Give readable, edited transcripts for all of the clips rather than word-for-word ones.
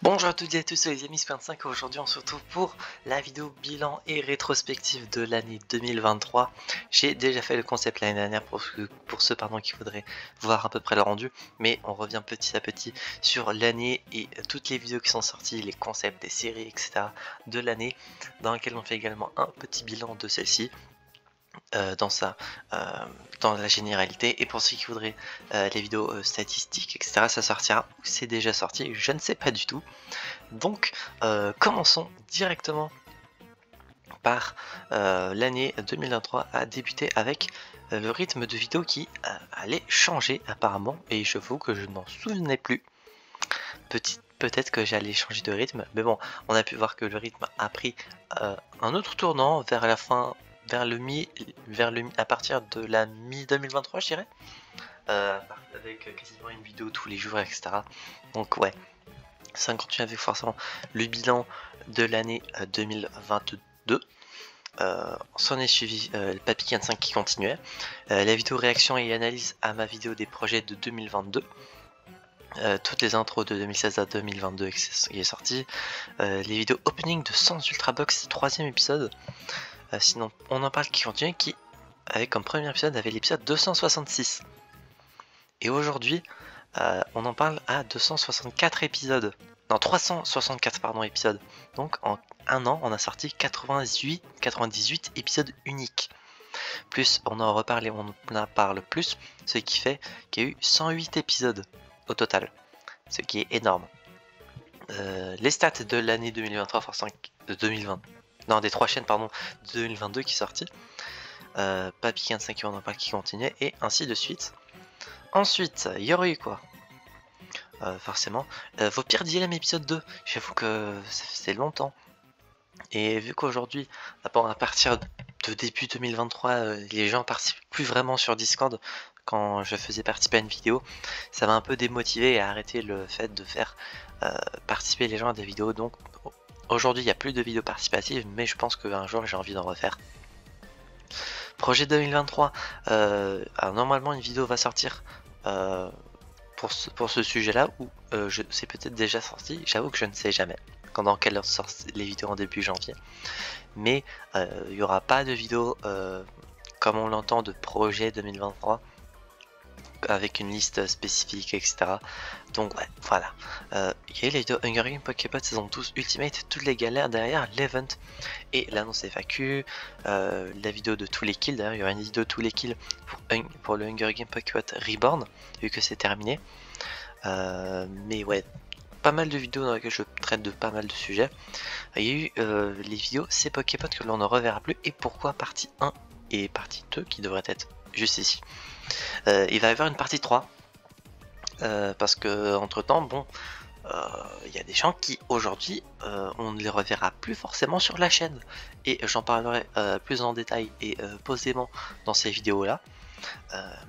Bonjour à toutes et à tous, c'est les amis Spin5. Aujourd'hui on se retrouve pour la vidéo bilan et rétrospective de l'année 2023. J'ai déjà fait le concept l'année dernière pour ceux qui voudraient voir à peu près le rendu, mais on revient petit à petit sur l'année et toutes les vidéos qui sont sorties, les concepts, les séries, etc. de l'année, dans laquelle on fait également un petit bilan de celle-ci. Dans la généralité, et pour ceux qui voudraient les vidéos statistiques, etc., ça sortira ou c'est déjà sorti, je ne sais pas du tout. Donc commençons directement par l'année 2023 à débuter avec le rythme de vidéo qui allait changer apparemment, et je vous que je ne m'en souvenais plus. Peut-être que j'allais changer de rythme, mais bon, on a pu voir que le rythme a pris un autre tournant vers la fin, à partir de la mi-2023, je dirais, avec quasiment une vidéo tous les jours, etc. Donc ouais, ça continue avec forcément le bilan de l'année 2022. S'en est suivi le Papy 45 qui continuait, la vidéo réaction et analyse à ma vidéo des projets de 2022. Toutes les intros de 2016 à 2022 qui est sorti, les vidéos opening de Sans Ultra Box, 3ème épisode. Sinon on en parle qui continue, qui avec comme premier épisode avait l'épisode 266. Et aujourd'hui on en parle à 264 épisodes. Non, 364 pardon épisodes. Donc en un an on a sorti 98 épisodes uniques. Plus on en reparle et on en parle plus, ce qui fait qu'il y a eu 108 épisodes au total, ce qui est énorme. Les stats de l'année 2023, de 2020, non des 3 chaînes pardon, de 2022 qui est sorti. Papy 45 qui on en parle qui continuait, et ainsi de suite. Ensuite, il y aurait eu quoi? Forcément, vos pires dilemmes épisode 2, j'avoue que c'est longtemps. Et vu qu'aujourd'hui, à partir de début 2023, les gens participent plus vraiment sur Discord quand je faisais participer à une vidéo, ça m'a un peu démotivé et arrêté le fait de faire participer les gens à des vidéos. Donc aujourd'hui, il n'y a plus de vidéos participatives, mais je pense qu'un jour j'ai envie d'en refaire. Projet 2023, alors normalement une vidéo va sortir pour ce sujet-là, ou c'est peut-être déjà sorti, j'avoue que je ne sais jamais dans quelle heure sortent les vidéos en début janvier, mais il n'y aura pas de vidéo comme on l'entend de projet 2023 avec une liste spécifique, etc. Donc ouais, voilà. Il y a eu les vidéos Hunger Games Poképod saison 12 Ultimate, toutes les galères derrière l'event et l'annonce FAQ, la vidéo de tous les kills. D'ailleurs il y aura une vidéo de tous les kills pour le Hunger Games Poképod Reborn, vu que c'est terminé. Mais ouais, pas mal de vidéos dans lesquelles je traite de pas mal de sujets. Il y a eu les vidéos c'est Poképod que l'on ne reverra plus, et pourquoi partie 1 et partie 2 qui devraient être juste ici. Il va y avoir une partie 3 parce que entre temps bon, il y a des gens qui aujourd'hui on ne les reverra plus forcément sur la chaîne, et j'en parlerai plus en détail et posément dans ces vidéos là,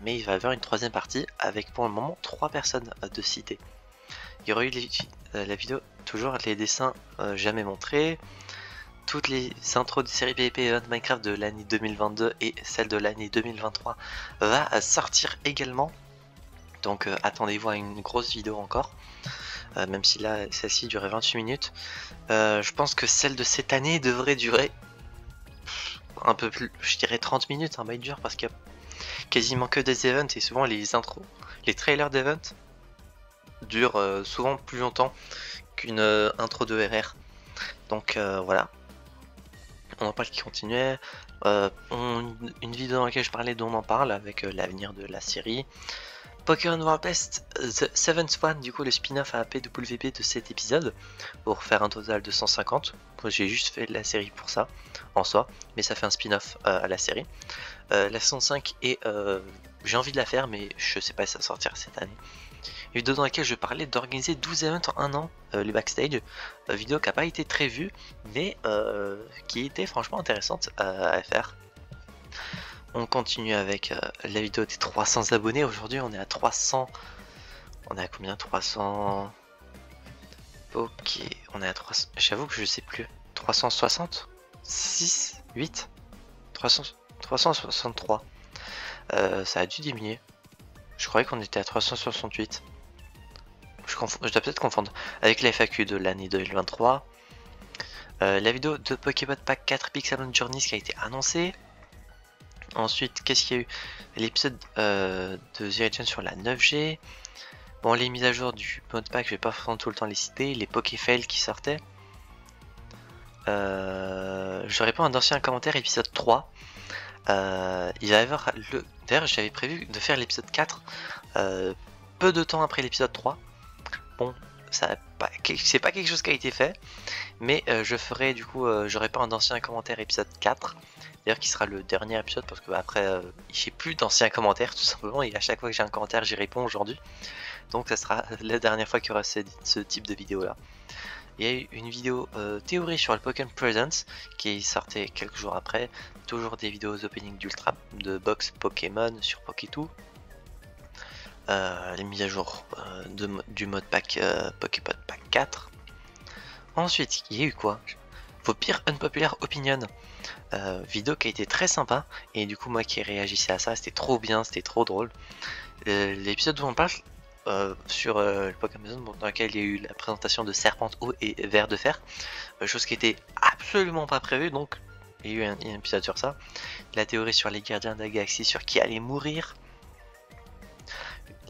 mais il va y avoir une 3ème partie avec pour le moment 3 personnes de citer. Il y aura eu la vidéo toujours les dessins jamais montrés, toutes les intros de série PvP et Minecraft de l'année 2022 et celle de l'année 2023 va sortir également. Donc attendez-vous à une grosse vidéo encore, même si là celle-ci durait 28 minutes. Je pense que celle de cette année devrait durer un peu plus, je dirais 30 minutes, un bail dur, parce qu'il y a quasiment que des events, et souvent les intros, les trailers d'events durent souvent plus longtemps qu'une intro de RR. Donc voilà. On en parle qui continuait, une vidéo dans laquelle je parlais d'On en parle avec l'avenir de la série. Pokémon World Best The 7th One, du coup le spin-off à PWP de cet épisode, pour faire un total de 150. J'ai juste fait la série pour ça, en soi, mais ça fait un spin-off à la série. La 105, et j'ai envie de la faire, mais je sais pas si ça sortira cette année. Une vidéo dans laquelle je parlais d'organiser 12 events en un an, le backstage, vidéo qui n'a pas été très vue, mais qui était franchement intéressante à faire. On continue avec la vidéo des 300 abonnés. Aujourd'hui on est à 300. On est à combien? 300. Ok, on est à 300. J'avoue que je sais plus. 360 6 8 300... 363. Ça a dû diminuer. Je croyais qu'on était à 368. je dois peut-être confondre avec la FAQ de l'année 2023. La vidéo de Pokébot Pack 4 Pixelmon Journeys qui a été annoncée. Ensuite, qu'est-ce qu'il y a eu? L'épisode de The Legend sur la 9G. Bon, les mises à jour du mode pack, je vais pas prendre tout le temps les citer. Les Pokéfails qui sortaient. Je réponds à un ancien commentaire, épisode 3. Il va y avoir le... D'ailleurs, j'avais prévu de faire l'épisode 4 peu de temps après l'épisode 3. Bon, c'est pas quelque chose qui a été fait. Mais je ferai du coup, j'aurai pas un ancien commentaire épisode 4. D'ailleurs qui sera le dernier épisode parce que après j'ai plus d'anciens commentaires tout simplement et à chaque fois que j'ai un commentaire j'y réponds aujourd'hui. Donc ça sera la dernière fois qu'il y aura ce type de vidéo là. Il y a eu une vidéo théorie sur le Pokémon Presents qui sortait quelques jours après. Toujours des vidéos opening d'Ultra, de box Pokémon sur Pokétoo. Les mises à jour du mode pack Poképod Pack 4. Ensuite, il y a eu quoi? Vos pires unpopular opinion. Vidéo qui a été très sympa. Et du coup, moi qui réagissais à ça, c'était trop bien, c'était trop drôle. L'épisode où on parle sur le Pokémon dans lequel il y a eu la présentation de Serpente Eau et Ver de Fer. Chose qui était absolument pas prévue, donc il y a eu un épisode sur ça. La théorie sur les gardiens de la galaxie, sur qui allait mourir.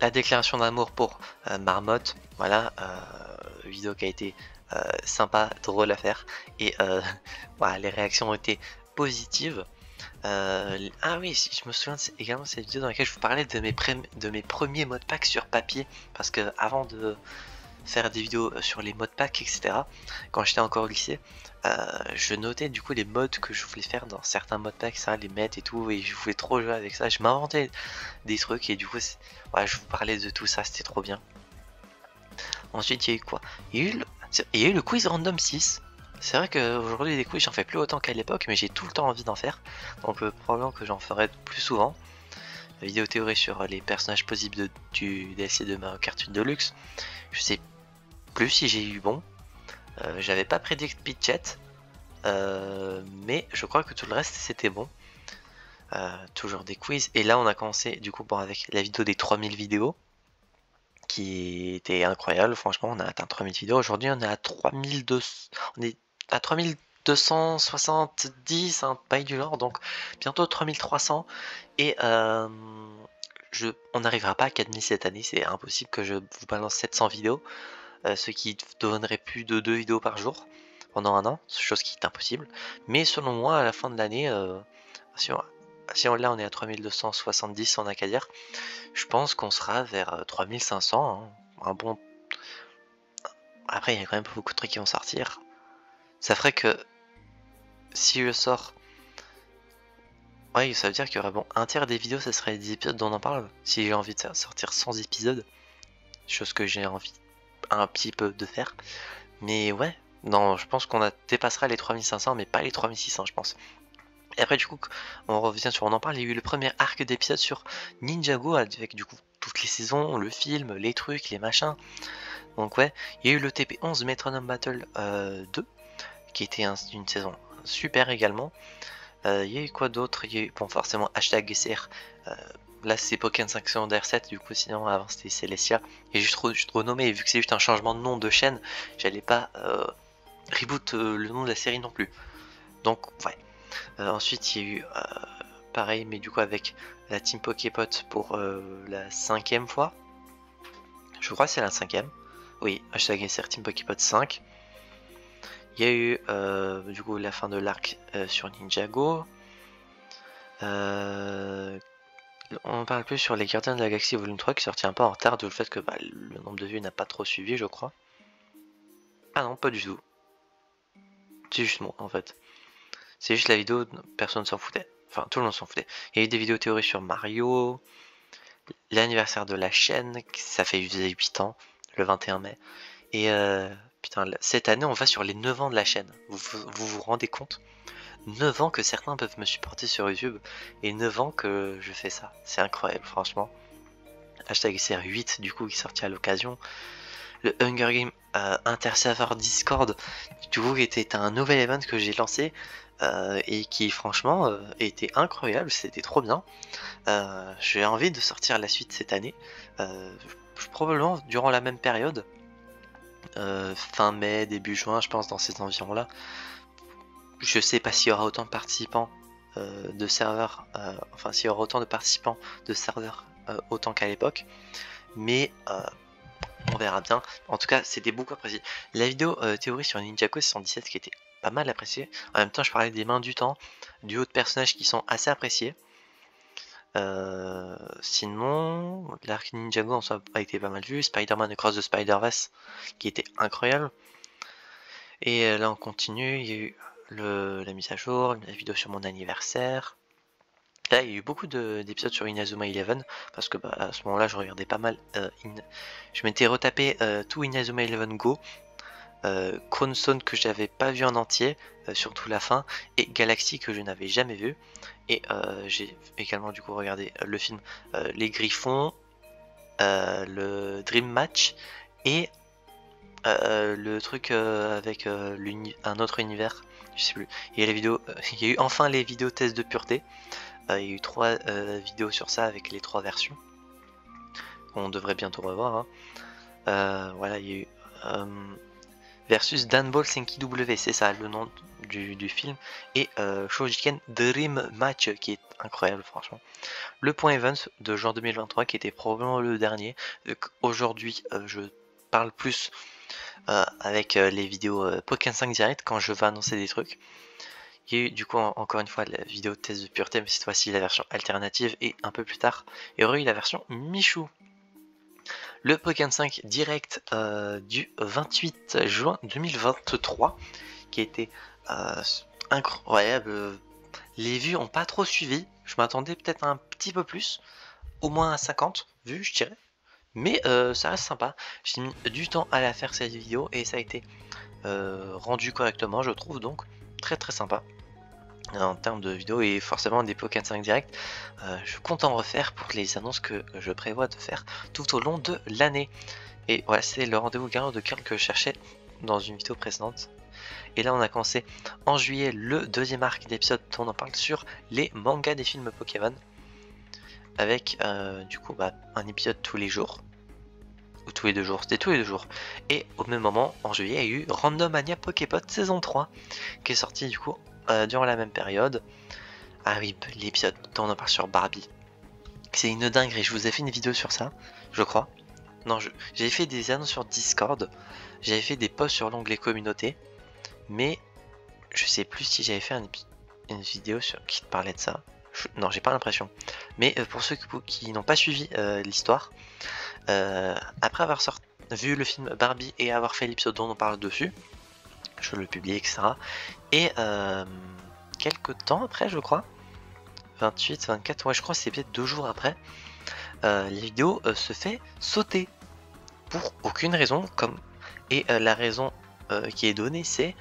La déclaration d'amour pour Marmotte. Voilà, vidéo qui a été sympa, drôle à faire. Et voilà, les réactions ont été positives. Ah oui, si je me souviens également de cette vidéo dans laquelle je vous parlais de mes premiers modes pack sur papier. Parce que avant de faire des vidéos sur les modes pack, etc., quand j'étais encore au lycée, je notais du coup les modes que je voulais faire dans certains modes pack, ça, les mettre et tout, et je voulais trop jouer avec ça. Je m'inventais des trucs et du coup, ouais, je vous parlais de tout ça, c'était trop bien. Ensuite, il y a eu quoi? Il y a eu le quiz random 6. C'est vrai qu'aujourd'hui, les quiz, j'en fais plus autant qu'à l'époque, mais j'ai tout le temps envie d'en faire. Donc, probablement que j'en ferai plus souvent. La vidéo théorie sur les personnages possibles du DLC de Mario Kart 8 Deluxe. Je sais plus si j'ai eu bon. J'avais pas prédit Pidgeot. Mais je crois que tout le reste, c'était bon. Toujours des quiz. Et là, on a commencé, du coup, bon, avec la vidéo des 3000 vidéos. Qui était incroyable, franchement on a atteint 3000 vidéos, aujourd'hui on est à 3200, on est à 3270, un bail du genre, donc bientôt 3300, et on n'arrivera pas à 4000 cette année, c'est impossible que je vous balance 700 vidéos, ce qui donnerait plus de 2 vidéos par jour pendant un an, chose qui est impossible, mais selon moi à la fin de l'année, là on est à 3270, on a qu'à dire, je pense qu'on sera vers 3500, hein. Un bon... Après il y a quand même beaucoup de trucs qui vont sortir. Ça ferait que si je sors... Ouais, ça veut dire qu'il y aurait bon un tiers des vidéos, ça serait des épisodes dont on en parle. Si j'ai envie de sortir 100 épisodes, chose que j'ai envie un petit peu de faire. Mais ouais, non, je pense qu'on dépassera les 3500, mais pas les 3600 je pense. Et après du coup, on revient sur, on en parle, il y a eu le premier arc d'épisode sur Ninjago, avec du coup toutes les saisons, le film, les trucs, les machins. Donc ouais, il y a eu le TP11 Metronome Battle 2, qui était une saison super également. Il y a eu quoi d'autre? Il y a eu, bon forcément, hashtag SR, là c'est Pokémon 5 secondaire 7, du coup sinon avant c'était Celestia. Et juste renommé, et vu que c'est juste un changement de nom de chaîne, j'allais pas reboot le nom de la série non plus. Donc ouais. Ensuite il y a eu pareil, mais du coup avec la team Poképot pour la 5ème fois. Je crois que c'est la 5ème. Oui, hashtag SR Team Poképot 5. Il y a eu du coup la fin de l'arc sur Ninjago. On en parle plus sur les Gardiens de la Galaxie Volume 3 qui sortit un peu en retard, d'où le fait que le nombre de vues n'a pas trop suivi, je crois. Ah non, pas du tout. C'est juste moi en fait. C'est juste la vidéo, personne s'en foutait. Enfin, tout le monde s'en foutait. Il y a eu des vidéos théories sur Mario. L'anniversaire de la chaîne, ça fait 8 ans, le 21 mai. Et putain, cette année on va sur les 9 ans de la chaîne. Vous rendez compte? 9 ans que certains peuvent me supporter sur YouTube et 9 ans que je fais ça. C'est incroyable franchement. Hashtag CR8 du coup qui est sorti à l'occasion. Le Hunger Game Interserver Discord du coup qui était un nouvel event que j'ai lancé et qui franchement était incroyable, c'était trop bien. J'ai envie de sortir la suite cette année. probablement durant la même période, fin mai, début juin, je pense, dans ces environs là. Je sais pas s'il y aura autant de participants de serveurs, enfin s'il y aura autant de participants de serveurs autant qu'à l'époque, mais on verra bien. En tout cas, c'était beaucoup apprécié. La vidéo théorie sur Ninjago 617 qui était pas mal appréciée. En même temps, je parlais des mains du temps, du haut de personnages qui sont assez appréciés. Sinon, l'arc Ninjago en soi a été pas mal vu. Spider-Man Across the Spider-Verse qui était incroyable. Et là, on continue. Il y a eu la mise à jour, la vidéo sur mon anniversaire. Là, il y a eu beaucoup d'épisodes sur Inazuma Eleven parce que à ce moment-là, je regardais pas mal. Je m'étais retapé tout Inazuma Eleven Go, Chrome Zone que j'avais pas vu en entier, surtout la fin, et Galaxy que je n'avais jamais vu. Et j'ai également du coup regardé le film Les Griffons, le Dream Match et le truc avec un autre univers. Je sais plus. Il y a les vidéos, il y a eu enfin les vidéos tests de pureté. Il y a eu 3 vidéos sur ça avec les 3 versions. On devrait bientôt revoir. Hein. Voilà, il y a eu versus Danball Senki W, c'est ça le nom du film. Et Shoujiken Dream Match qui est incroyable franchement. Le point Events de juin 2023 qui était probablement le dernier. Aujourd'hui je parle plus avec les vidéos Pokémon 5 Direct quand je vais annoncer des trucs. Il y a eu du coup encore une fois la vidéo de test de pureté, mais cette fois-ci la version alternative, et un peu plus tard il y aurait eu la version Michou. Le Pokémon 5 direct du 28 juin 2023 qui a été incroyable. Les vues ont pas trop suivi, je m'attendais peut-être un petit peu plus, au moins à 50 vues je dirais, mais ça reste sympa. J'ai mis du temps à la faire cette vidéo et ça a été rendu correctement je trouve, donc très très sympa en termes de vidéos et forcément des Pokémon 5 Direct. Je compte en refaire pour les annonces que je prévois de faire tout au long de l'année. Et voilà, c'est le rendez-vous gagnant de Curl que je cherchais dans une vidéo précédente. Et là on a commencé en juillet le deuxième arc d'épisode dont on en parle sur les mangas des films Pokémon. Avec du coup un épisode tous les jours. Ou tous les 2 jours, c'était tous les 2 jours. Et au même moment, en juillet, il y a eu Randomania Poképod saison 3 qui est sorti du coup durant la même période. Ah oui, l'épisode dont on en parle sur Barbie. C'est une dinguerie, je vous ai fait une vidéo sur ça, je crois. Non, j'avais fait des annonces sur Discord, j'avais fait des posts sur l'onglet communauté, mais je sais plus si j'avais fait une vidéo qui parlait de ça. Non, j'ai pas l'impression. Mais pour ceux qui n'ont pas suivi l'histoire, après avoir vu le film Barbie et avoir fait l'épisode dont on parle dessus, je le publie, etc. Et quelques temps après, je crois, 28, 24, ouais, je crois que c'est peut-être 2 jours après, la vidéo se fait sauter pour aucune raison. Et la raison qui est donnée, c'est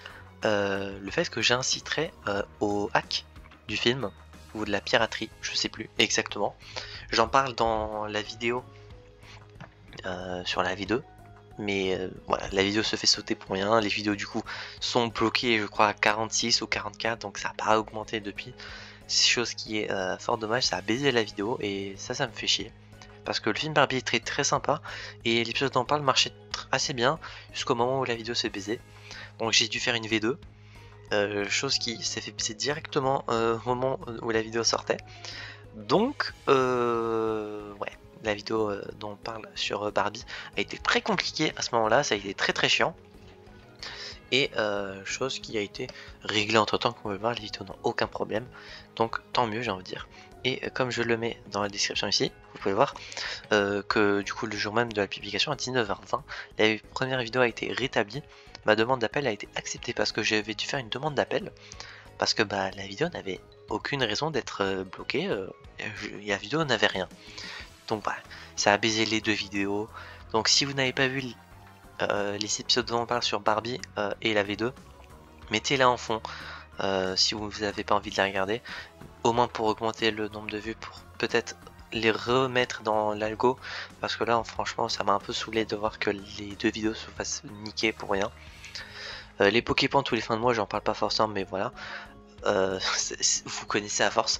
le fait que j'inciterais au hack du film ou de la piraterie, je sais plus exactement. J'en parle dans la vidéo sur la V2. Mais voilà, la vidéo se fait sauter pour rien. Les vidéos du coup sont bloquées, je crois, à 46 ou 44, donc ça n'a pas augmenté depuis. C'est chose qui est fort dommage, ça a baisé la vidéo et ça me fait chier. Parce que le film Barbie est très très sympa et l'épisode d'en parle marchait assez bien jusqu'au moment où la vidéo s'est baisée. Donc j'ai dû faire une V2, chose qui s'est fait baiser directement au moment où la vidéo sortait. Donc ouais. La vidéo dont on parle sur Barbie a été très compliquée à ce moment-là, ça a été très très chiant. Et chose qui a été réglée entre temps, qu'on peut voir, les vidéos n'ont aucun problème. Donc tant mieux, j'ai envie de dire. Et comme je le mets dans la description ici, vous pouvez voir que du coup le jour même de la publication à 19h20, la première vidéo a été rétablie. Ma demande d'appel a été acceptée parce que j'avais dû faire une demande d'appel. Parce que la vidéo n'avait aucune raison d'être bloquée, la vidéo n'avait rien. Donc ça a baisé les 2 vidéos. Donc si vous n'avez pas vu les épisodes dont on parle sur Barbie et la V2, mettez-la en fond si vous n'avez pas envie de la regarder. Au moins pour augmenter le nombre de vues, pour peut-être les remettre dans l'algo. Parce que là franchement ça m'a un peu saoulé de voir que les 2 vidéos se fassent niquer pour rien. Les Poképoints tous les fins de mois, j'en parle pas forcément, mais voilà. Vous connaissez à force.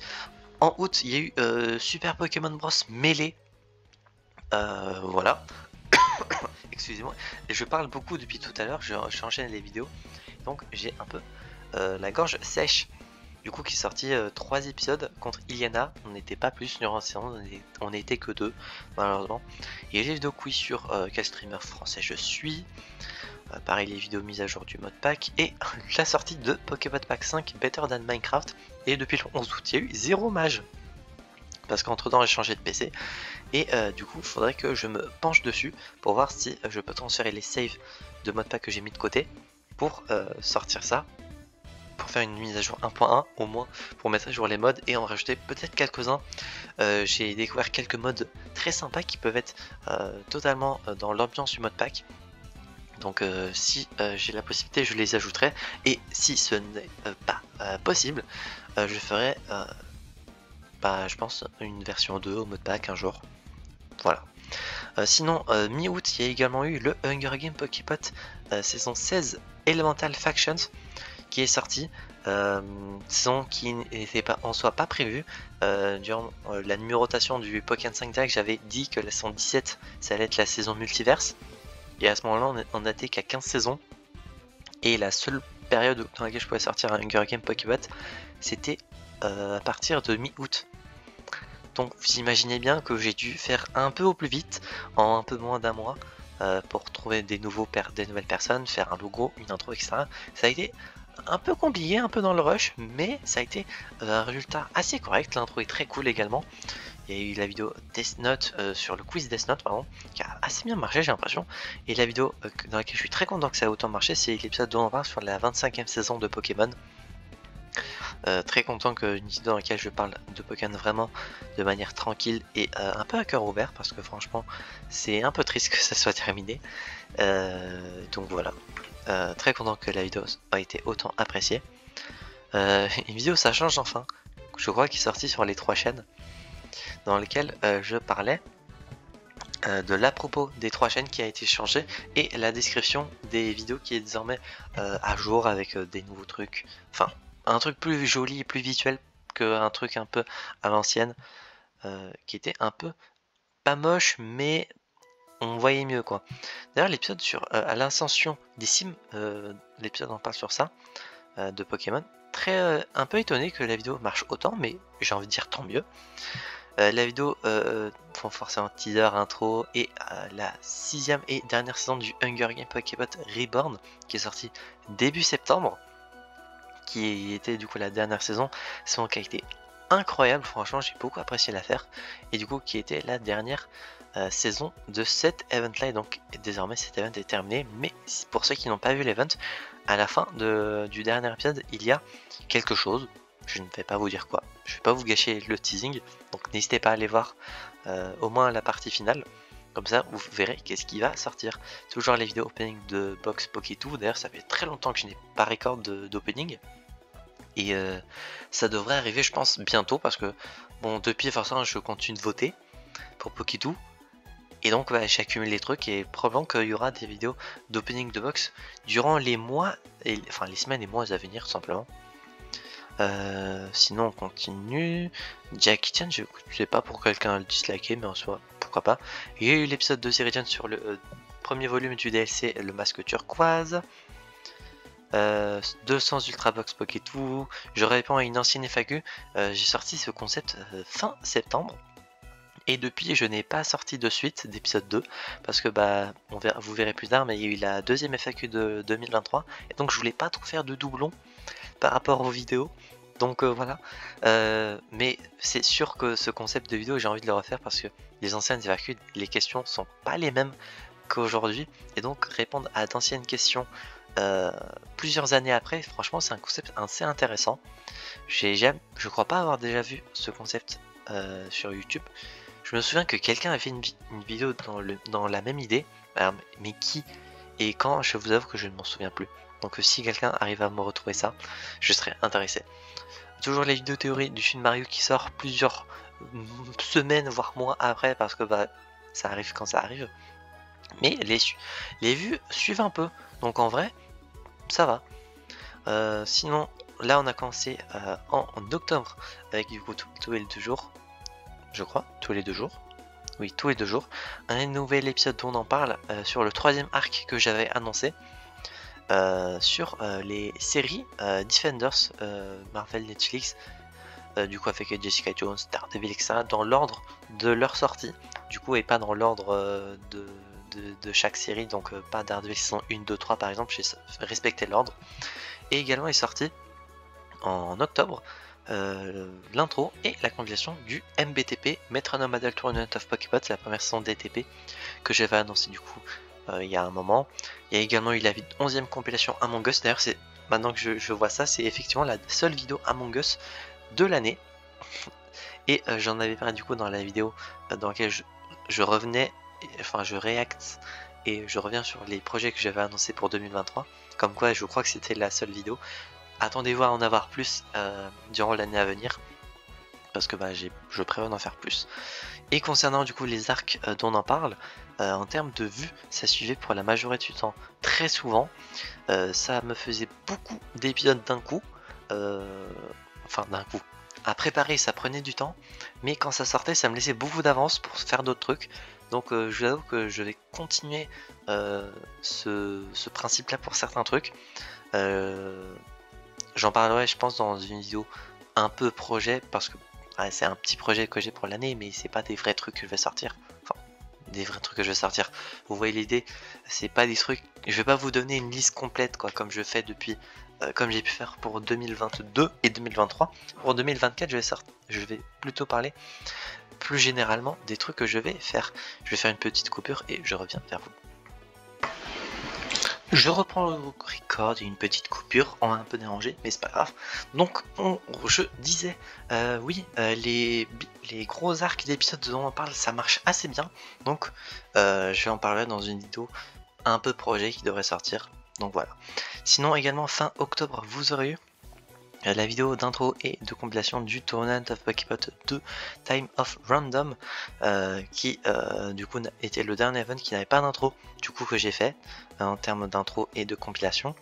En août, il y a eu Super Pokémon Bros Melee. Voilà. Excusez-moi, et je parle beaucoup depuis tout à l'heure, j'enchaîne les vidéos, donc j'ai un peu la gorge sèche. Du coup, qui est sorti 3 épisodes contre Iliana. On n'était pas plus durant la séance, on n'était que 2 malheureusement. Et les vidéos quiz sur quel streamer français je suis. Pareil, les vidéos mises à jour du mode pack et la sortie de Pokémon Pack 5 Better Than Minecraft. Et depuis le 11 août, il y a eu 0 mage. Parce qu'entre temps j'ai changé de PC. Et du coup, il faudrait que je me penche dessus pour voir si je peux transférer les saves de mode pack que j'ai mis de côté pour sortir ça. Pour faire une mise à jour 1.1 au moins, pour mettre à jour les modes et en rajouter peut-être quelques-uns. J'ai découvert quelques modes très sympas qui peuvent être totalement dans l'ambiance du mode pack. Donc si j'ai la possibilité, je les ajouterai. Et si ce n'est pas possible, je ferai, je pense, une version 2 au mode pack un jour. Voilà. Sinon, mi-août, il y a également eu le Hunger Games Poképot saison 16 Elemental Factions qui est sorti, saison qui n'était pas en soi pas prévue. Durant la numérotation du Pokémon 5 Direct, j'avais dit que la saison 17 ça allait être la saison multiverse, et à ce moment-là on n'était qu'à 15 saisons, et la seule période dans laquelle je pouvais sortir un Hunger Games Pokébot c'était à partir de mi-août. Donc vous imaginez bien que j'ai dû faire un peu au plus vite, en un peu moins d'un mois, pour trouver des nouvelles personnes, faire un logo, une intro, etc. Ça a été un peu compliqué, un peu dans le rush, mais ça a été un résultat assez correct. L'intro est très cool également. Il y a eu la vidéo Death Note sur le quiz Death Note, pardon, qui a assez bien marché, j'ai l'impression. Et la vidéo dans laquelle je suis très content que ça a autant marché, c'est l'épisode dont on parle sur la 25e saison de Pokémon. Très content qu'une vidéo dans laquelle je parle de Pokémon vraiment de manière tranquille et un peu à cœur ouvert, parce que franchement c'est un peu triste que ça soit terminé. Donc voilà, très content que la vidéo a été autant appréciée. Une vidéo ça change enfin, je crois qu'il est sorti sur les 3 chaînes, dans lequel je parlais de l'à propos des 3 chaînes qui a été changé, et la description des vidéos qui est désormais à jour avec des nouveaux trucs, enfin un truc plus joli et plus visuel qu'un truc un peu à l'ancienne, qui était un peu pas moche, mais on voyait mieux quoi. D'ailleurs l'épisode sur à l'ascension des cimes, l'épisode en parle sur ça, de Pokémon, très un peu étonné que la vidéo marche autant, mais j'ai envie de dire tant mieux. La vidéo font forcément teaser, intro, et la 6ème et dernière saison du Hunger Games Pokébot Reborn qui est sortie début septembre, qui était du coup la dernière saison qui a été incroyable, franchement j'ai beaucoup apprécié l'affaire, et du coup qui était la dernière saison de cet event là, et donc désormais cet event est terminé. Mais pour ceux qui n'ont pas vu l'event, à la fin du dernier épisode il y a quelque chose, je ne vais pas vous dire quoi, je vais pas vous gâcher le teasing, donc n'hésitez pas à aller voir au moins la partie finale, comme ça vous verrez qu'est-ce qui va sortir. Toujours les vidéos opening de Box Pokétoo, d'ailleurs ça fait très longtemps que je n'ai pas record d'opening, et ça devrait arriver je pense bientôt, parce que bon depuis forcément je continue de voter pour Pokétoo, et donc j'ai accumulé les trucs, et probablement qu'il y aura des vidéos d'opening de box durant les mois, enfin les semaines et mois à venir tout simplement. Sinon on continue. Jackie Chan, je sais pas pour quelqu'un le disliker, mais en soi pourquoi pas. Il y a eu l'épisode de Zeridian sur le premier volume du DLC le masque turquoise. 200 Ultra Box Pokétoo. Je réponds à une ancienne FAQ, j'ai sorti ce concept fin septembre, et depuis je n'ai pas sorti de suite d'épisode 2, parce que vous verrez plus tard, mais il y a eu la deuxième FAQ de 2023, et donc je voulais pas trop faire de doublons par rapport aux vidéos, donc voilà. Mais c'est sûr que ce concept de vidéo j'ai envie de le refaire, parce que les anciennes FAQ, les questions sont pas les mêmes qu'aujourd'hui, et donc répondre à d'anciennes questions plusieurs années après, franchement c'est un concept assez intéressant. Je crois pas avoir déjà vu ce concept sur YouTube. Je me souviens que quelqu'un a fait une vidéo dans la même idée, mais qui et quand, je vous avoue que je ne m'en souviens plus. Donc si quelqu'un arrive à me retrouver ça, je serais intéressé. Toujours les vidéos théories du film Mario qui sort plusieurs semaines voire mois après, parce que ça arrive quand ça arrive. Mais les vues suivent un peu, donc en vrai ça va. Sinon là on a commencé en octobre avec du coup tous les 2 jours, je crois, tous les 2 jours. oui, tous les 2 jours, un nouvel épisode dont on en parle sur le 3e arc que j'avais annoncé sur les séries Defenders Marvel Netflix, du coup avec Jessica Jones, Daredevil, etc. dans l'ordre de leur sortie, du coup, et pas dans l'ordre de chaque série, donc pas Daredevil saison 1, 2, 3 par exemple, j'ai respecté l'ordre. Et également est sorti en octobre l'intro et la compilation du MBTP, Metronome Battle Tournament of Poképot, c'est la première saison DTP que j'avais annoncé du coup il y a un moment. Il y a également eu la 11e compilation Among Us, d'ailleurs c'est maintenant que je vois ça, c'est effectivement la seule vidéo Among Us de l'année. Et j'en avais parlé du coup dans la vidéo dans laquelle je revenais, enfin je réacte et je reviens sur les projets que j'avais annoncés pour 2023, comme quoi je crois que c'était la seule vidéo. Attendez-vous à en avoir plus durant l'année à venir, parce que je prévois d'en faire plus. Et concernant du coup les arcs dont on en parle, en termes de vues, ça suivait pour la majorité du temps très souvent. Ça me faisait beaucoup d'épisodes d'un coup, enfin d'un coup. À préparer, ça prenait du temps, mais quand ça sortait, ça me laissait beaucoup d'avance pour faire d'autres trucs. Donc je vous avoue que je vais continuer ce principe-là pour certains trucs. J'en parlerai, je pense, dans une vidéo un peu projet, parce que c'est un petit projet que j'ai pour l'année, mais c'est pas des vrais trucs que je vais sortir. Enfin, des vrais trucs que je vais sortir. Vous voyez l'idée, c'est pas des trucs. Je vais pas vous donner une liste complète, quoi, comme je fais depuis, comme j'ai pu faire pour 2022 et 2023. Pour 2024, je vais plutôt parler plus généralement des trucs que je vais faire. Je vais faire une petite coupure et je reviens vers vous. Je reprends le record, une petite coupure, on m'a un peu dérangé, mais c'est pas grave. Donc, je disais, oui, les gros arcs d'épisodes dont on parle, ça marche assez bien. Donc, je vais en parler dans une vidéo un peu projet qui devrait sortir. Donc voilà. Sinon, également, fin octobre, vous aurez eu la vidéo d'intro et de compilation du Tournament of Poképot 2 Time of Random, qui du coup était le dernier event qui n'avait pas d'intro, du coup que j'ai fait en termes d'intro et de compilation.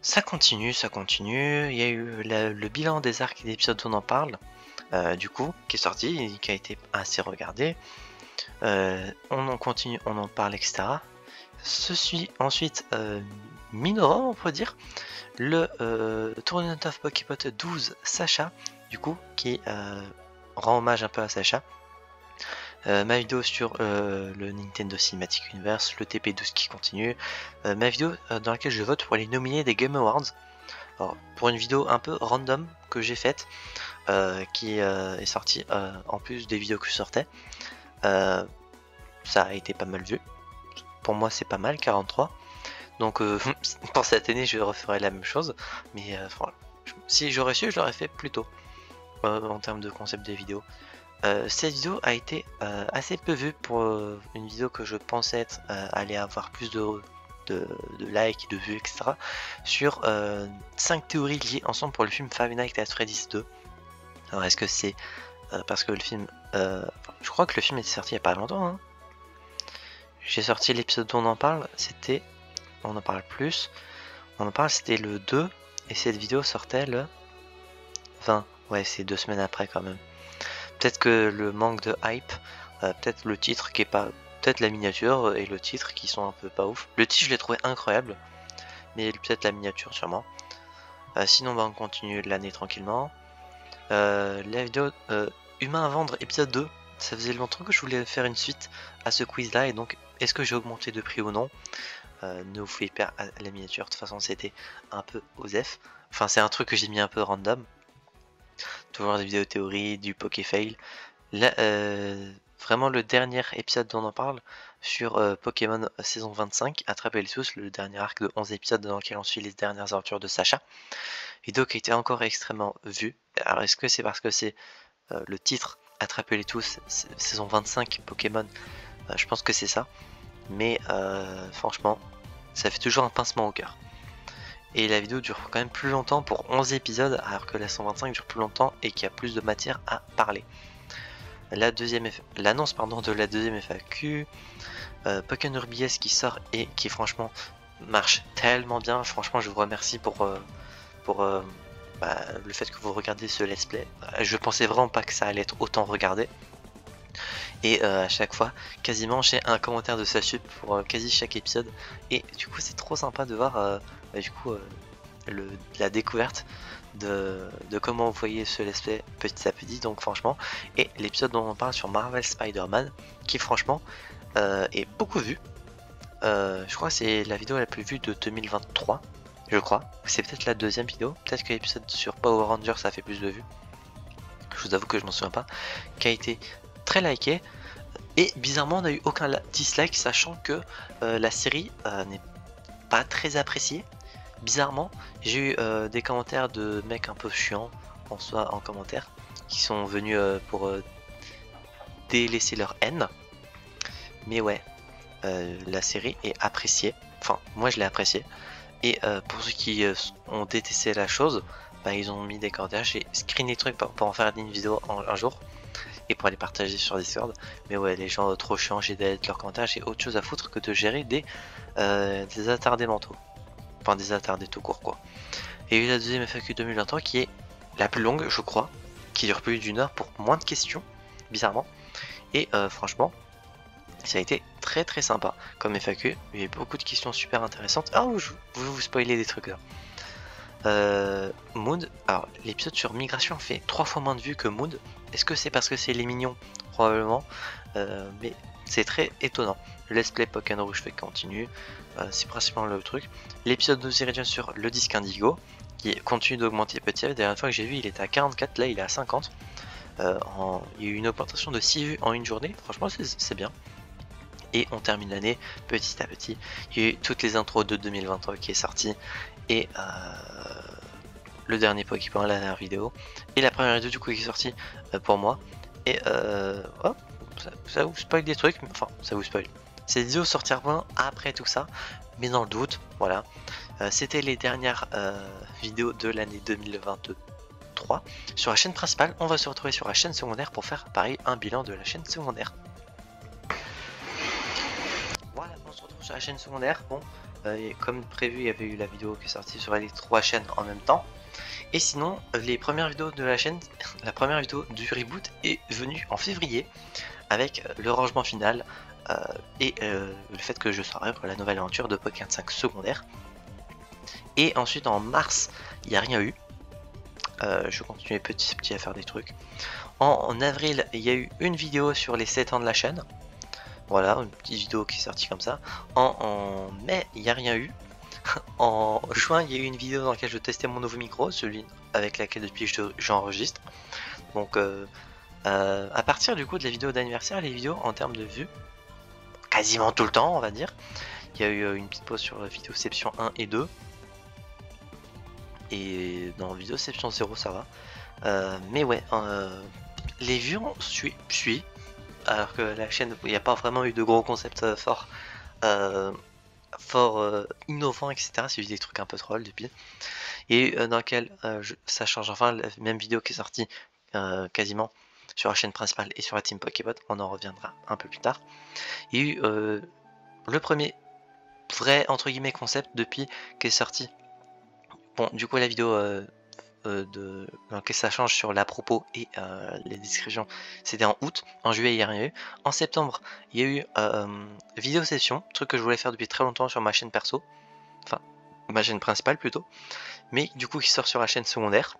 Ça continue, il y a eu le bilan des arcs et des épisodes dont on en parle, du coup, qui est sorti et qui a été assez regardé. On en continue, on en parle, etc. Se suit ensuite Minoru, on peut dire, le Tournament of Poképot 12 Sacha, du coup, qui rend hommage un peu à Sacha. Ma vidéo sur le Nintendo Cinematic Universe, le TP12 qui continue, ma vidéo dans laquelle je vote pour les nominés des Game Awards. Alors, pour une vidéo un peu random que j'ai faite, qui est sortie en plus des vidéos que je sortais. Ça a été pas mal vu. Pour moi c'est pas mal, 43. Donc pour cette année je referai la même chose. Mais si j'aurais su, je l'aurais fait plus tôt en termes de concept des vidéos. Cette vidéo a été assez peu vue pour une vidéo que je pensais être aller avoir plus de likes, de vues, etc. Sur 5 théories liées ensemble pour le film Five Nights at Freddy's 2. Alors est-ce que c'est parce que le film... je crois que le film était sorti il n'y a pas longtemps. Hein. J'ai sorti l'épisode dont on en parle, c'était... On en parle plus. On en parle, c'était le 2. Et cette vidéo sortait le 20. Ouais, c'est 2 semaines après quand même. Peut-être que le manque de hype, peut-être le titre qui est pas... Peut-être la miniature et le titre qui sont un peu pas ouf. Le titre je l'ai trouvé incroyable. Mais peut-être la miniature sûrement. Sinon on continue l'année tranquillement. La vidéo Humain à vendre épisode 2. Ça faisait longtemps que je voulais faire une suite à ce quiz là. Et donc est-ce que j'ai augmenté de prix ou non? Ne vous faites pas à la miniature. De toute façon c'était un peu osef. Enfin c'est un truc que j'ai mis un peu random. Toujours des vidéos théorie, du Pokéfail. Là, vraiment le dernier épisode dont on en parle sur Pokémon saison 25, Attrapez-les tous, le dernier arc de 11 épisodes dans lequel on suit les dernières aventures de Sacha. Vidéo qui a été encore extrêmement vue. Alors est-ce que c'est parce que c'est le titre Attrapez-les tous, saison 25 Pokémon? Je pense que c'est ça. Mais franchement, ça fait toujours un pincement au cœur. Et la vidéo dure quand même plus longtemps pour 11 épisodes, alors que la 125 dure plus longtemps et qu'il y a plus de matière à parler. L'annonce de la deuxième FAQ, Pokémon Ruby S qui sort et qui franchement marche tellement bien. Franchement je vous remercie pour le fait que vous regardez ce let's play. Je pensais vraiment pas que ça allait être autant regardé. Et à chaque fois, quasiment j'ai un commentaire de Sachub pour quasi chaque épisode. Et du coup, c'est trop sympa de voir du coup, la découverte de comment vous voyez ce let's play petit à petit. Donc franchement, et l'épisode dont on parle sur Marvel Spider-Man, qui franchement est beaucoup vu. Je crois que c'est la vidéo la plus vue de 2023. Je crois. C'est peut-être la deuxième vidéo. Peut-être que l'épisode sur Power Rangers ça fait plus de vues. Je vous avoue que je m'en souviens pas. Qui a été très liké. Et bizarrement, on n'a eu aucun dislike, sachant que la série n'est pas très appréciée. Bizarrement, j'ai eu des commentaires de mecs un peu chiants en soi en commentaire qui sont venus pour délaisser leur haine. Mais ouais, la série est appréciée. Enfin, moi je l'ai appréciée. Et pour ceux qui ont détesté la chose, bah, ils ont mis des commentaires. J'ai screené des trucs pour en faire une vidéo un jour et pour les partager sur Discord. Mais ouais, les gens trop chiants, j'ai d'être leurs commentaires. J'ai autre chose à foutre que de gérer des attardés mentaux. Enfin, des attardés tout court quoi. Et il y a eu la deuxième FAQ 2023 qui est la plus longue, je crois, qui dure plus d'une heure pour moins de questions, bizarrement. Et franchement, ça a été très très sympa comme FAQ. Il y a eu beaucoup de questions super intéressantes. Ah, je vais vous spoiler des trucs là. Mood, alors l'épisode sur migration fait 3 fois moins de vues que Mood. Est-ce que c'est parce que c'est les mignons? Probablement, mais c'est très étonnant. Le let's play Pokémon Rouge fait continue, c'est principalement le truc. L'épisode de Zeridian sur le disque Indigo qui continue d'augmenter petit à petit. La dernière fois que j'ai vu, il était à 44, là il est à 50. Il y a eu une augmentation de 6 vues en une journée, franchement c'est bien. Et on termine l'année petit à petit. Il y a eu toutes les intros de 2023 qui est sorti. Et le dernier Pokémon, la dernière vidéo. Et la première vidéo du coup qui est sortie pour moi. Et oh, ça vous spoil des trucs. Enfin, ça vous spoil. Ces vidéos sortiront après tout ça. Mais dans le doute, voilà. C'était les dernières vidéos de l'année 2023. Sur la chaîne principale, on va se retrouver sur la chaîne secondaire pour faire pareil un bilan de la chaîne secondaire. Voilà, on se retrouve sur la chaîne secondaire. Bon, comme prévu, il y avait eu la vidéo qui est sortie sur les 3 chaînes en même temps. Et sinon, les premières vidéos de la chaîne, la première vidéo du reboot est venue en février avec le rangement final et le fait que je sois pour la nouvelle aventure de Pokémon 5 secondaire. Et ensuite en mars, il n'y a rien eu. Je continuais petit à petit à faire des trucs. En avril, il y a eu une vidéo sur les 7 ans de la chaîne. Voilà, une petite vidéo qui est sortie comme ça. En mai, il n'y a rien eu. En juin, il y a eu une vidéo dans laquelle je testais mon nouveau micro, celui avec laquelle depuis j'enregistre. Donc, à partir du coup de la vidéo d'anniversaire, les vidéos en termes de vues, quasiment tout le temps, on va dire. Il y a eu une petite pause sur la Vidéoception 1 et 2. Et dans Vidéoception 0, ça va. Mais ouais, les vues, on suit. Alors que la chaîne, il n'y a pas vraiment eu de gros concepts forts. Innovant, etc. C'est juste des trucs un peu troll depuis. Et dans lequel ça change enfin la même vidéo qui est sortie quasiment sur la chaîne principale et sur la team Pokébot. On en reviendra un peu plus tard. Il y a eu le premier vrai entre guillemets concept depuis qu'est sorti. Bon, du coup la vidéo dans laquelle ça change sur la propos et les descriptions, c'était en août. En juillet, il n'y a rien eu. En septembre, il y a eu vidéo session, truc que je voulais faire depuis très longtemps sur ma chaîne perso, enfin ma chaîne principale plutôt, mais du coup qui sort sur la chaîne secondaire.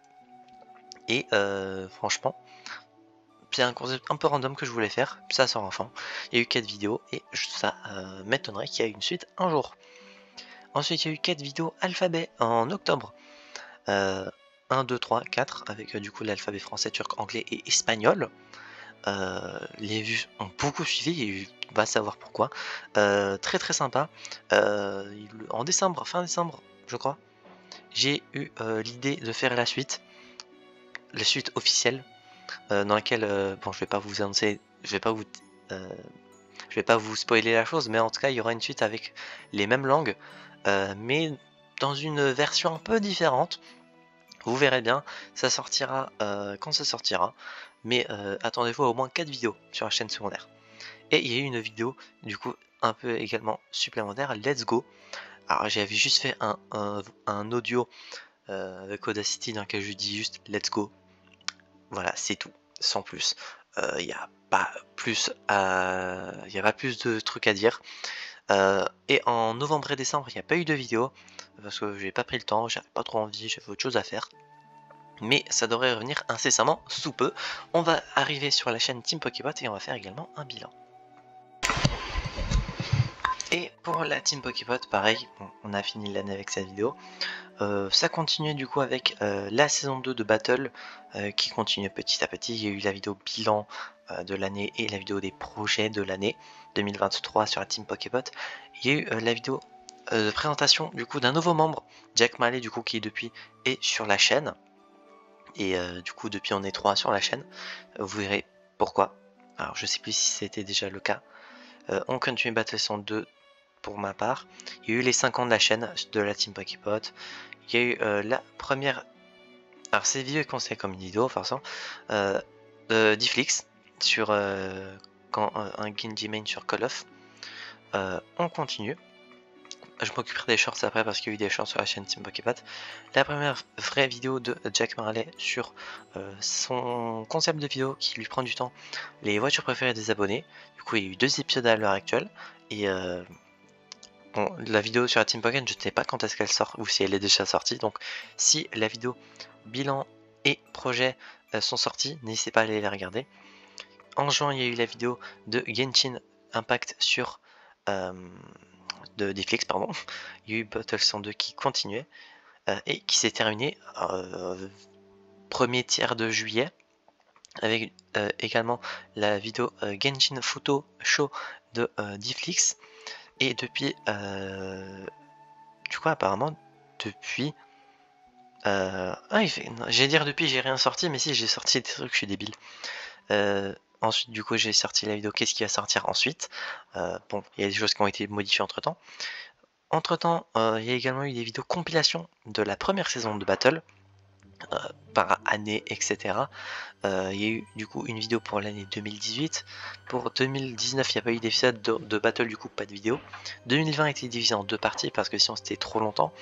Et franchement, c'est un concept un peu random que je voulais faire, ça sort enfin. Il y a eu 4 vidéos et ça m'étonnerait qu'il y ait une suite un jour. Ensuite, il y a eu 4 vidéos alphabet en octobre. 1, 2, 3, 4 avec du coup l'alphabet français, turc, anglais et espagnol. Les vues ont beaucoup suivi et va savoir pourquoi. Très très sympa. En décembre, fin décembre, je crois, j'ai eu l'idée de faire la suite officielle, dans laquelle bon, je vais pas vous annoncer, je vais pas vous spoiler la chose, mais en tout cas, il y aura une suite avec les mêmes langues, mais dans une version un peu différente. Vous verrez bien, ça sortira quand ça sortira, mais attendez-vous à au moins 4 vidéos sur la chaîne secondaire. Et il y a eu une vidéo, du coup, un peu également supplémentaire, Let's Go. Alors j'avais juste fait un audio avec Audacity dans lequel je dis juste Let's Go. Voilà, c'est tout, sans plus. Il n'y a pas plus il y a pas plus de trucs à dire. Et en novembre et décembre, il n'y a pas eu de vidéo parce que j'ai pas pris le temps, j'avais pas trop envie, j'avais autre chose à faire. Mais ça devrait revenir incessamment sous peu. On va arriver sur la chaîne Team Pokébot et on va faire également un bilan. Et pour la Team Pokébot, pareil, bon, on a fini l'année avec cette vidéo. Ça continue du coup avec la saison 2 de Battle qui continue petit à petit. Il y a eu la vidéo bilan de l'année et la vidéo des projets de l'année 2023 sur la Team Pokébot. Il y a eu la vidéo de présentation du coup d'un nouveau membre, Jack Marley, du coup qui depuis est sur la chaîne. Et du coup depuis on est 3 sur la chaîne. Vous verrez pourquoi. Alors je sais plus si c'était déjà le cas. On continue Battle saison 2 pour ma part. Il y a eu les 5 ans de la chaîne de la Team Pokébot. Il y a eu la première. Alors, cette vidéo est considérée comme une vidéo, forcément. Difflix sur quand un Genji main sur Call of. On continue. Je m'occuperai des shorts après parce qu'il y a eu des shorts sur la chaîne Team Pokébot. La première vraie vidéo de Jack Marley sur son concept de vidéo qui lui prend du temps. Les voitures préférées des abonnés. Du coup, il y a eu 2 épisodes à l'heure actuelle. Et bon, la vidéo sur la Team Pokémon, je ne sais pas quand est-ce qu'elle sort ou si elle est déjà sortie. Donc, si la vidéo bilan et projet sont sortis, n'hésitez pas à aller les regarder. En juin, il y a eu la vidéo de Genshin Impact sur de Netflix, pardon. Il y a eu Battle 102 qui continuait et qui s'est terminé premier tiers de juillet avec également la vidéo Genshin Photo Show de Difflix. Et depuis, du coup, apparemment, depuis. J'allais dire depuis, j'ai rien sorti, mais si, j'ai sorti des trucs, je suis débile. Ensuite, du coup, j'ai sorti la vidéo qu'est-ce qui va sortir ensuite. Bon, il y a des choses qui ont été modifiées entre temps. Entre temps, il y a également eu des vidéos compilation de la première saison de Battle. Par année, etc. Il y a eu du coup une vidéo pour l'année 2018. Pour 2019, il n'y a pas eu d'épisode de Battle, du coup pas de vidéo. 2020 a été divisé en 2 parties parce que sinon c'était trop longtemps.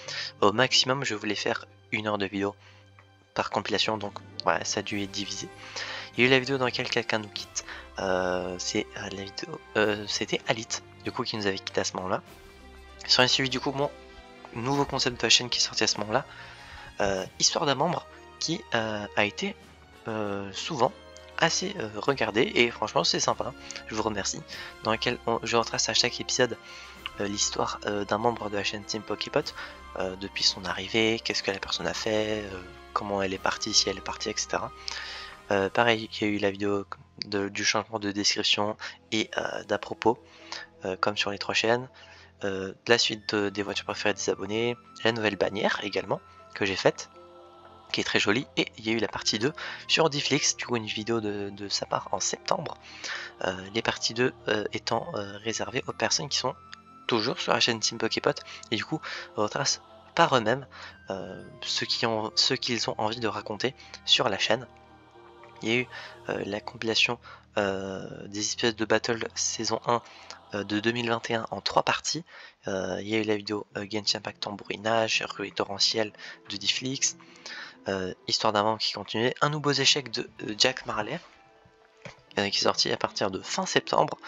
Au maximum, je voulais faire 1 heure de vidéo par compilation, donc voilà, ça a dû être divisé. Il y a eu la vidéo dans laquelle quelqu'un nous quitte. C'est la vidéo, c'était Alit, du coup, qui nous avait quitté à ce moment-là. Sur un suivi du coup mon nouveau concept de la chaîne qui est sorti à ce moment-là. Histoire d'un membre qui a été souvent assez regardé et franchement c'est sympa, je vous remercie, dans lequel je retrace à chaque épisode l'histoire d'un membre de la chaîne Team Pokébot depuis son arrivée, qu'est-ce que la personne a fait, comment elle est partie, si elle est partie, etc. Pareil, il y a eu la vidéo du changement de description et d'à propos, comme sur les 3 chaînes, la suite des voitures préférées des abonnés, la nouvelle bannière également que j'ai faite, qui est très jolie, et il y a eu la partie 2 sur Difflix, du coup une vidéo de sa part en septembre, les parties 2 étant réservées aux personnes qui sont toujours sur la chaîne Team Poképot, et du coup retracent par eux-mêmes ce qu'ils ont envie de raconter sur la chaîne. Il y a eu la compilation des épisodes de Battle saison 1 de 2021 en 3 parties. Il y a eu la vidéo Genshin Impact tambourinage, ruée torrentielle de Difflix, Histoire d'un membre qui continuait, un nouveau échec de Jack Marley qui est sorti à partir de fin septembre,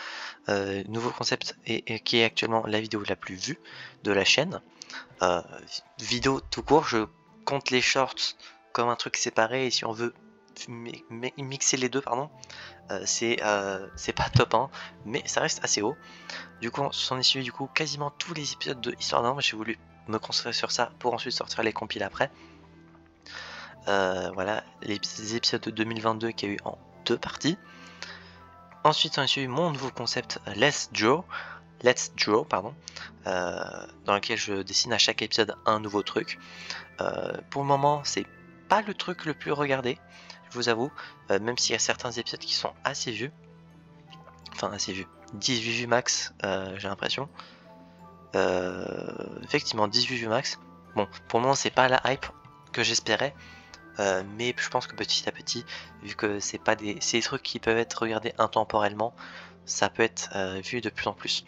nouveau concept et qui est actuellement la vidéo la plus vue de la chaîne. Vidéo tout court, je compte les shorts comme un truc séparé et si on veut mixer les deux, pardon, c'est pas top 1, mais ça reste assez haut. Du coup, s'en est suivi du coup quasiment tous les épisodes de Histoire d'un membre. J'ai voulu me concentrer sur ça pour ensuite sortir les compiles après. Voilà, les épisodes de 2022 qu'il y a eu en 2 parties. Ensuite, on a suivi mon nouveau concept Let's Draw, pardon, dans lequel je dessine à chaque épisode un nouveau truc. Pour le moment, c'est pas le truc le plus regardé, je vous avoue, même s'il y a certains épisodes qui sont assez vus. Enfin, assez vus. 18 vues max, j'ai l'impression. Effectivement, 18 vues max. Bon, pour le moment, c'est pas la hype que j'espérais. Mais je pense que petit à petit, vu que c'est des trucs qui peuvent être regardés intemporellement, ça peut être vu de plus en plus.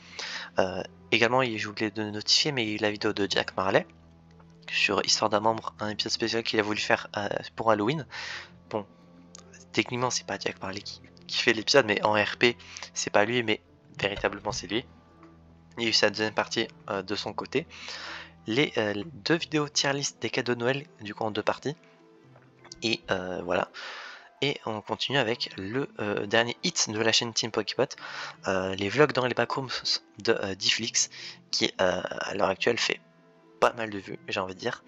Également, j'ai oublié de notifier, mais il y a eu la vidéo de Jack Marley sur Histoire d'un membre, un épisode spécial qu'il a voulu faire pour Halloween. Bon, techniquement, c'est pas Jack Marley qui fait l'épisode, mais en RP c'est pas lui, mais véritablement c'est lui. Il y a eu sa deuxième partie de son côté. Les 2 vidéos tier list des cadeaux de Noël, du coup en 2 parties. Et voilà. Et on continue avec le dernier hit de la chaîne Team Poképot, les vlogs dans les backrooms de Difflix, qui à l'heure actuelle fait pas mal de vues, j'ai envie de dire.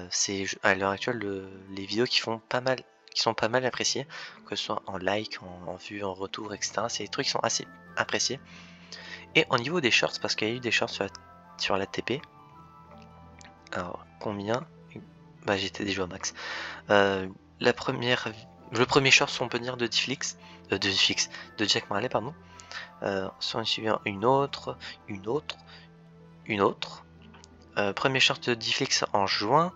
C'est à l'heure actuelle les vidéos qui sont pas mal appréciées, que ce soit en like, en vue, en retour, etc. C'est des trucs qui sont assez appréciés. Et au niveau des shorts, parce qu'il y a eu des shorts sur la TP. Alors combien? Bah j'étais déjà au max. Le premier short, on peut dire, de Difflix, de Jack Marley, pardon. S'en suivi une autre. Premier short de Difflix en juin.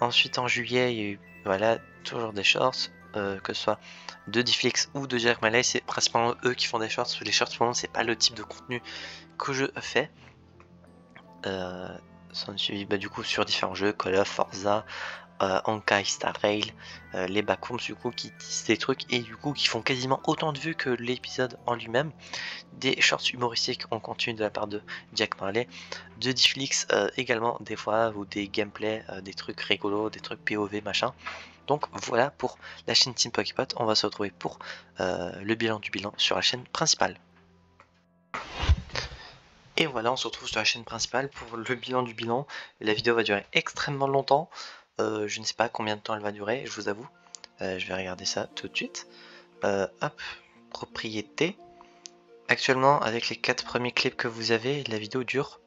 Ensuite en juillet, il y a eu, voilà, toujours des shorts, que ce soit de Difflix ou de Jack Marley. C'est principalement eux qui font des shorts. Les shorts, pour le moment, c'est pas le type de contenu que je fais. S'en suivi du coup sur différents jeux, Call of, Forza, Honkai Star Rail, les backrooms du coup qui disent des trucs et du coup qui font quasiment autant de vues que l'épisode en lui-même. Des shorts humoristiques en continu de la part de Jack Marley, de Difflix également des fois, ou des gameplays, des trucs rigolos, des trucs POV machin. Donc voilà pour la chaîne Team Poképot. On va se retrouver pour le bilan du bilan sur la chaîne principale. Et voilà, on se retrouve sur la chaîne principale pour le bilan du bilan. La vidéo va durer extrêmement longtemps. Je ne sais pas combien de temps elle va durer, je vous avoue. Je vais regarder ça tout de suite. Hop, propriété. Actuellement, avec les 4 premiers clips que vous avez, la vidéo dure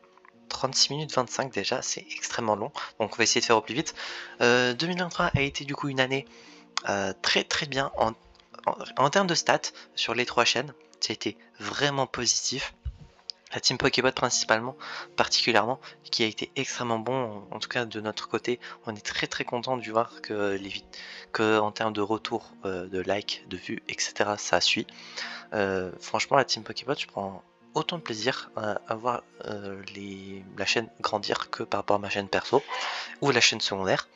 36 minutes 25 déjà, c'est extrêmement long. Donc on va essayer de faire au plus vite. 2023 a été du coup une année très très bien en termes de stats sur les 3 chaînes. Ça a été vraiment positif. La Team Pokébot particulièrement, qui a été extrêmement bon, en tout cas de notre côté. On est très très content de voir que en termes de retour, de likes, de vues, etc. ça suit. Franchement, la Team Pokébot, je prends autant de plaisir à voir la chaîne grandir que par rapport à ma chaîne perso ou la chaîne secondaire.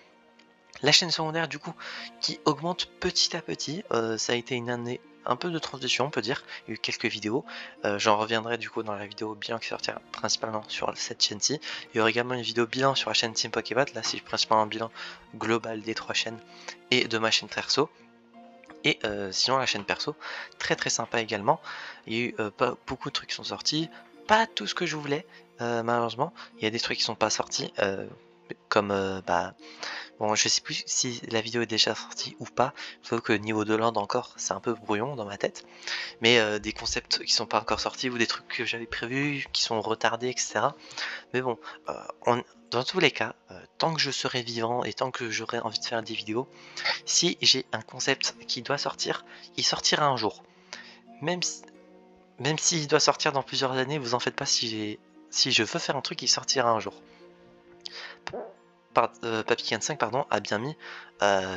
La chaîne secondaire du coup qui augmente petit à petit, ça a été une année un peu de transition on peut dire, il y a eu quelques vidéos, j'en reviendrai du coup dans la vidéo bilan qui sortira principalement sur cette chaîne-ci. Il y aura également une vidéo bilan sur la chaîne Team Pokébot, là c'est principalement un bilan global des 3 chaînes et de ma chaîne perso. Et sinon la chaîne perso, très très sympa également, il y a eu pas beaucoup de trucs qui sont sortis, pas tout ce que je voulais malheureusement, il y a des trucs qui sont pas sortis, comme bon, je sais plus si la vidéo est déjà sortie ou pas, sauf que niveau de land encore, c'est un peu brouillon dans ma tête. Mais des concepts qui sont pas encore sortis ou des trucs que j'avais prévus, qui sont retardés, etc. Mais bon, dans tous les cas, tant que je serai vivant et tant que j'aurai envie de faire des vidéos, si j'ai un concept qui doit sortir, il sortira un jour. Même s'il doit sortir dans plusieurs années, vous en faites pas, si je veux faire un truc, il sortira un jour. Papy 5 pardon, a bien mis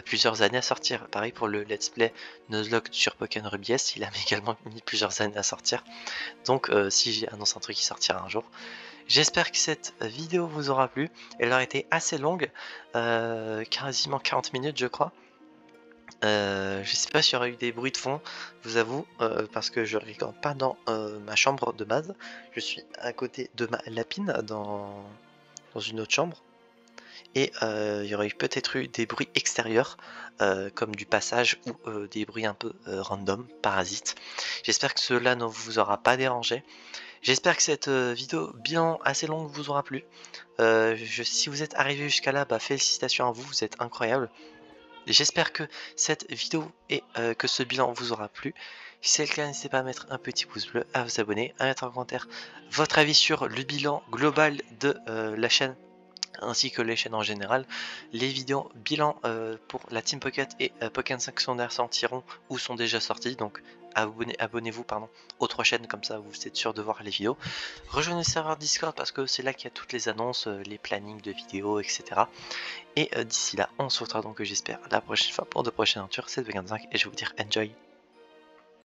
plusieurs années à sortir. Pareil pour le let's play Nuzlocke sur Pokémon Ruby S, il a également mis plusieurs années à sortir. Donc si j'annonce un truc qui sortira un jour. J'espère que cette vidéo vous aura plu. Elle aura été assez longue, quasiment 40 minutes je crois. Je sais pas s'il y aura eu des bruits de fond, je vous avoue, parce que je ne regarde pas dans ma chambre de base. Je suis à côté de ma lapine dans une autre chambre. Et il y aurait peut-être eu des bruits extérieurs comme du passage ou des bruits un peu random, parasites. J'espère que cela ne vous aura pas dérangé. J'espère que cette vidéo bilan assez longue vous aura plu. Si vous êtes arrivé jusqu'à là, félicitations à vous, vous êtes incroyable. J'espère que cette vidéo et que ce bilan vous aura plu. Si c'est le cas, n'hésitez pas à mettre un petit pouce bleu, à vous abonner, à mettre en commentaire votre avis sur le bilan global de la chaîne ainsi que les chaînes en général. Les vidéos bilan pour la Team Pocket et Pokémon 5 secondaires sortiront ou sont déjà sortis, donc abonnez-vous aux 3 chaînes, comme ça vous êtes sûr de voir les vidéos. Rejoignez le serveur Discord parce que c'est là qu'il y a toutes les annonces, les plannings de vidéos, etc. Et d'ici là, on se retrouvera donc j'espère la prochaine fois pour de prochaines aventures. C'est Vegan5 et je vais vous dire enjoy.